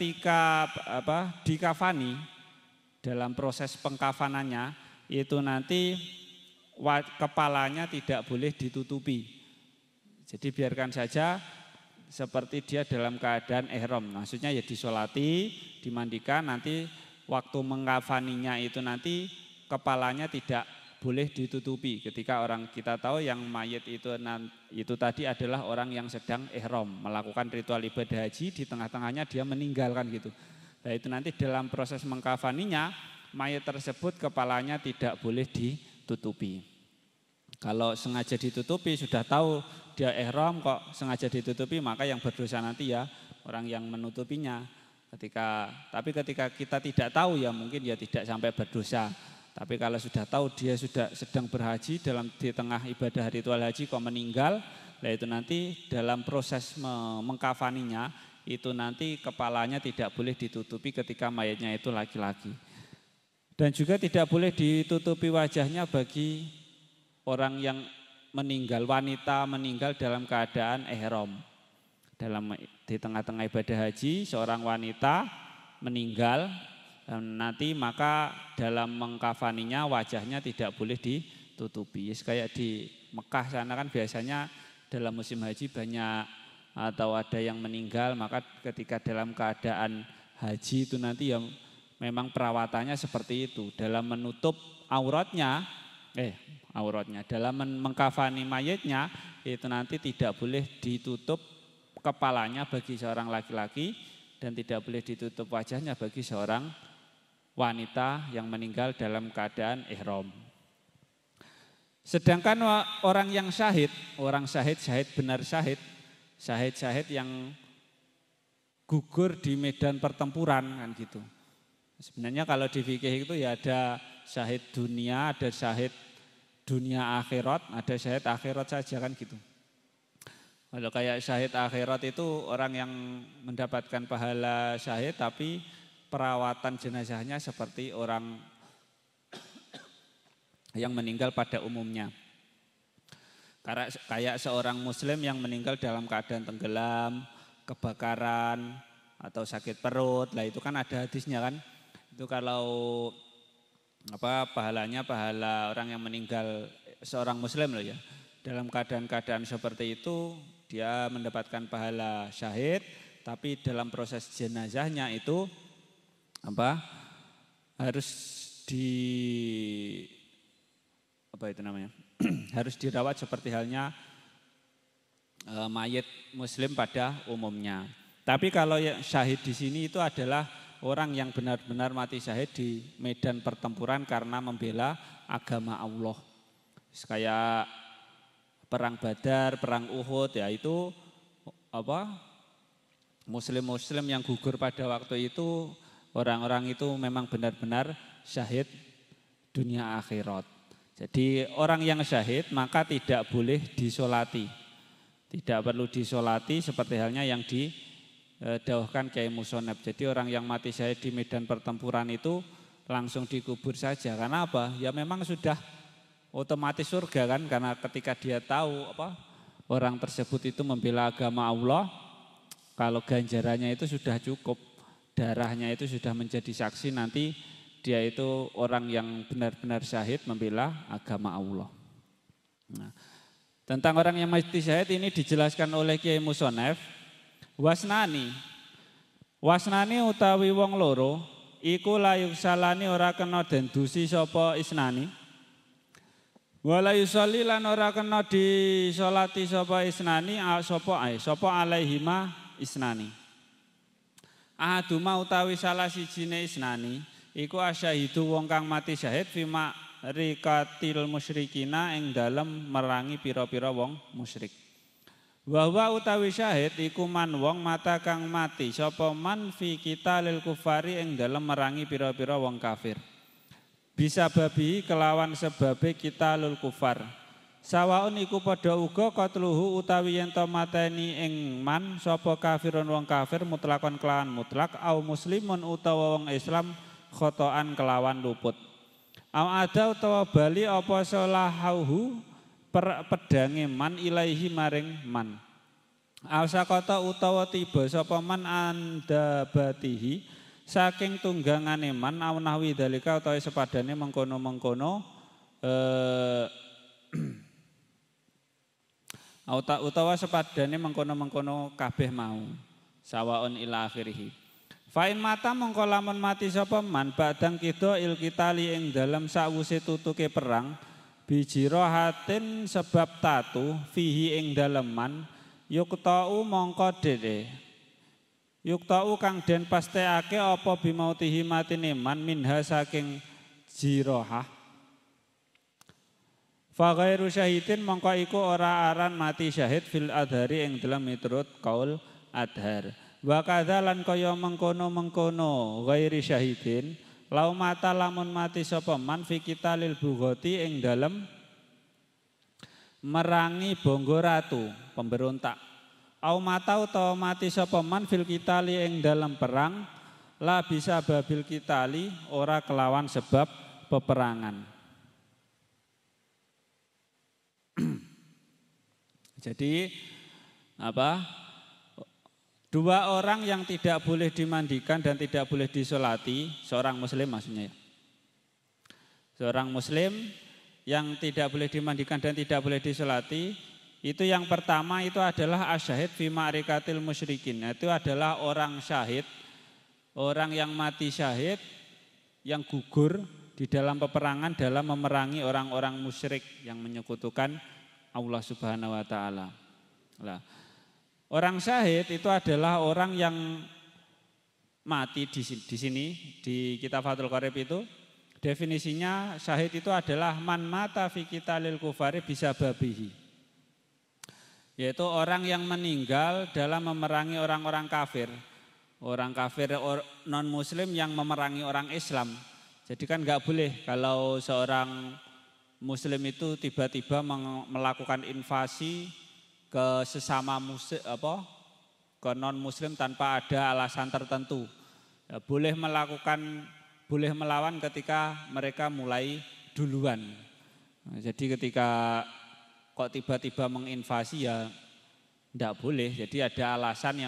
ketika dikafani, dalam proses pengkafanannya itu nanti kepalanya tidak boleh ditutupi. Jadi biarkan saja seperti dia dalam keadaan ihram. Maksudnya ya disolati, dimandikan, nanti waktu mengkafaninya itu nanti kepalanya tidak boleh ditutupi. Ketika orang kita tahu yang mayit itu tadi adalah orang yang sedang ihram, melakukan ritual ibadah haji, di tengah-tengahnya dia meninggalkan gitu. Nah itu nanti dalam proses mengkafaninya, mayit tersebut kepalanya tidak boleh ditutupi. Kalau sengaja ditutupi, sudah tahu dia ihram kok sengaja ditutupi, maka yang berdosa nanti ya orang yang menutupinya. Tapi ketika kita tidak tahu ya mungkin ya tidak sampai berdosa. Tapi kalau sudah tahu dia sudah sedang berhaji di tengah ibadah ritual haji kok meninggal, nah itu nanti dalam proses mengkafaninya itu nanti kepalanya tidak boleh ditutupi ketika mayatnya itu laki-laki. Dan juga tidak boleh ditutupi wajahnya bagi orang yang meninggal, wanita meninggal dalam keadaan ihram. Di tengah-tengah ibadah haji seorang wanita meninggal, nanti maka dalam mengkafaninya wajahnya tidak boleh ditutupi. Kayak di Mekah sana kan biasanya dalam musim haji banyak atau ada yang meninggal, maka ketika dalam keadaan haji itu nanti ya memang perawatannya seperti itu. Dalam menutup auratnya, dalam mengkafani mayitnya itu nanti tidak boleh ditutup kepalanya bagi seorang laki-laki dan tidak boleh ditutup wajahnya bagi seorang wanita yang meninggal dalam keadaan ihram. Sedangkan orang yang syahid benar syahid yang gugur di medan pertempuran kan gitu. Sebenarnya kalau di fikih itu ya ada syahid dunia, ada syahid dunia akhirat, ada syahid akhirat saja kan gitu. Kalau kayak syahid akhirat itu orang yang mendapatkan pahala syahid tapi perawatan jenazahnya seperti orang yang meninggal pada umumnya. Kayak seorang muslim yang meninggal dalam keadaan tenggelam, kebakaran, atau sakit perut, lah itu kan ada hadisnya kan. Itu kalau pahalanya pahala orang yang meninggal seorang muslim loh ya. Dalam keadaan-keadaan seperti itu dia mendapatkan pahala syahid, tapi dalam proses jenazahnya itu harus harus dirawat seperti halnya mayit muslim pada umumnya. Tapi kalau yang syahid di sini itu adalah orang yang benar-benar mati syahid di medan pertempuran karena membela agama Allah. Kayak perang Badar, perang Uhud ya itu muslim-muslim yang gugur pada waktu itu, orang-orang itu memang benar-benar syahid dunia akhirat. Jadi orang yang syahid maka tidak boleh disolati. Tidak perlu disolati seperti halnya yang didauhkan Kiai Musonep. Jadi orang yang mati syahid di medan pertempuran itu langsung dikubur saja. Karena apa? Ya memang sudah otomatis surga kan. Karena ketika dia tahu orang tersebut itu membela agama Allah, kalau ganjarannya itu sudah cukup, darahnya itu sudah menjadi saksi nanti dia itu orang yang benar-benar syahid membela agama Allah. Nah, tentang orang yang mati syahid ini dijelaskan oleh Kiai Musonef, wasnani utawi wong loro iku layuk salani ora kena den dusi sapa isnani. Wala yusolli lan ora kena disolati sapa isnani sapa alaihima isnani. Ahaduma utawi salah sijine isnani iku asyahidu wong kang mati syahid fima rikatil musyrikina ing dalem merangi pira-pira wong musyrik. Wa utawi syahid iku man wong mata kang mati sapa man fi qitalil kufari ing dalem merangi pira-pira wong kafir. Bisa babi kelawan sebabe qitalul kufar. Sawaun iku padha uga qatluhu utawi yen to mateni ing man sapa kafirun wong kafir mutlakon kelawan mutlak au muslimun utawa wong Islam khotoan kelawan luput. Au ada utawa bali apa salahauhu pedange man ilaihi maring man. Alsaqata utawa tiba sapa man andabatihi saking tunggangane man awnahwi dalika utawa sepadane mengkono-mengkono utawa sepadane mengkono-mengkono kabeh mau sawaun ila akhirih. Fa'in mata mongko lamun mati sapa man badang kida il kitali ing dalem sawuse tutuke perang bijirahatin sebab tatu fihi ing daleman yuktau mongko dede yuktau kang den pasteake apa bimautihi matine man minha saking jirahah fa ghairu syahidin mongko iku ora aran mati syahid fil adhari ing dalam miturut kaul adhar wa kadzalan kaya mengkono-mengkono ghairi syahidin lau mata lamun mati sapa man fi kitalil bughati ing dalem merangi Bangga Ratu pemberontak. Au mata utawa mati sapa man fil kitali ing dalam perang la bisa babil kitali ora kelawan sebab peperangan. Jadi dua orang yang tidak boleh dimandikan dan tidak boleh disolati, seorang muslim maksudnya ya. Seorang muslim yang tidak boleh dimandikan dan tidak boleh disolati, itu yang pertama itu adalah asyahid fi ma'rikatil musyrikin. Itu adalah orang syahid, orang yang mati syahid, yang gugur di dalam peperangan dalam memerangi orang-orang musyrik yang menyekutukan Allah Subhanahu wa taala. Orang syahid itu adalah orang yang mati di sini di kitab Fathul Qorib itu. Definisinya syahid itu adalah man mata fi qitalil kufari bisa babihi. Yaitu orang yang meninggal dalam memerangi orang-orang kafir. Orang kafir non muslim yang memerangi orang Islam. Jadi kan enggak boleh kalau seorang muslim itu tiba-tiba melakukan invasi ke sesama muslim ke non muslim tanpa ada alasan tertentu. Ya, boleh melawan ketika mereka mulai duluan. Nah, jadi ketika kok tiba-tiba menginvasi ya tidak boleh. Jadi ada alasan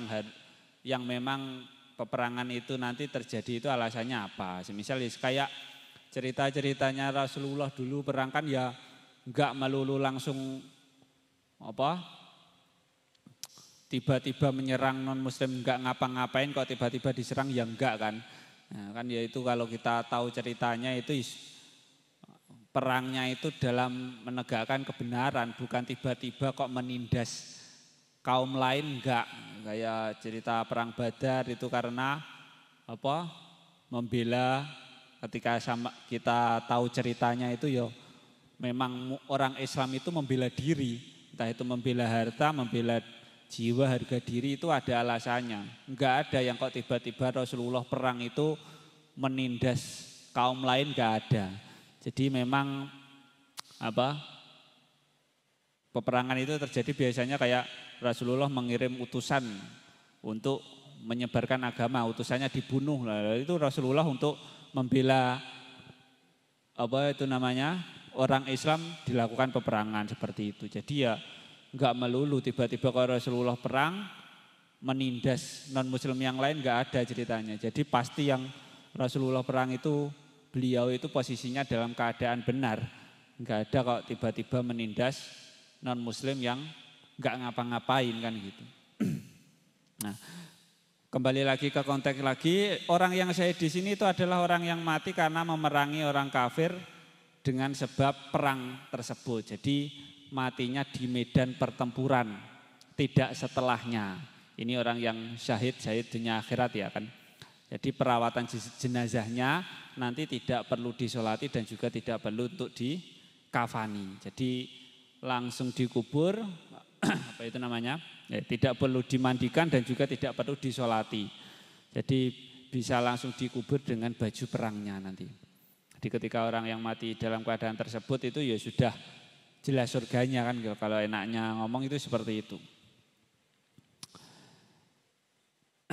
yang memang peperangan itu nanti terjadi itu alasannya apa. Semisal kayak cerita-ceritanya Rasulullah dulu perang kan ya enggak melulu langsung tiba-tiba menyerang non muslim enggak ngapa-ngapain kok tiba-tiba diserang ya enggak kan. Nah, kan ya itu kalau kita tahu ceritanya itu perangnya itu dalam menegakkan kebenaran, bukan tiba-tiba kok menindas kaum lain enggak. Kayak cerita perang Badar itu karena membela ketika kita tahu ceritanya itu ya memang orang Islam itu membela diri, entah itu membela harta, membela jiwa, harga diri itu ada alasannya. Enggak ada yang kok tiba-tiba Rasulullah perang itu menindas kaum lain, enggak ada. Jadi memang peperangan itu terjadi biasanya kayak Rasulullah mengirim utusan untuk menyebarkan agama, utusannya dibunuh. Lalu itu Rasulullah untuk membela orang Islam dilakukan peperangan seperti itu. Jadi ya enggak melulu tiba-tiba kalau Rasulullah perang menindas non muslim yang lain, enggak ada ceritanya. Jadi pasti yang Rasulullah perang itu beliau itu posisinya dalam keadaan benar. Enggak ada kok tiba-tiba menindas non muslim yang enggak ngapa-ngapain kan gitu. Nah, kembali lagi ke konteks lagi, orang yang syahid di sini itu adalah orang yang mati karena memerangi orang kafir dengan sebab perang tersebut. Jadi matinya di medan pertempuran, tidak setelahnya. Ini orang yang syahid dunia akhirat ya kan. Jadi perawatan jenazahnya nanti tidak perlu disolati dan juga tidak perlu untuk dikafani. Jadi langsung dikubur, tidak perlu dimandikan dan juga tidak perlu disolati. Jadi bisa langsung dikubur dengan baju perangnya nanti. Jadi ketika orang yang mati dalam keadaan tersebut itu ya sudah jelas surganya kan, kalau enaknya ngomong itu seperti itu.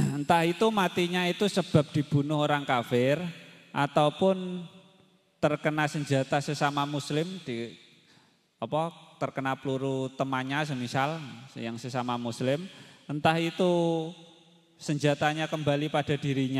Entah itu matinya itu sebab dibunuh orang kafir ataupun terkena senjata sesama muslim terkena peluru temannya semisal yang sesama muslim entah itu senjatanya kembali pada dirinya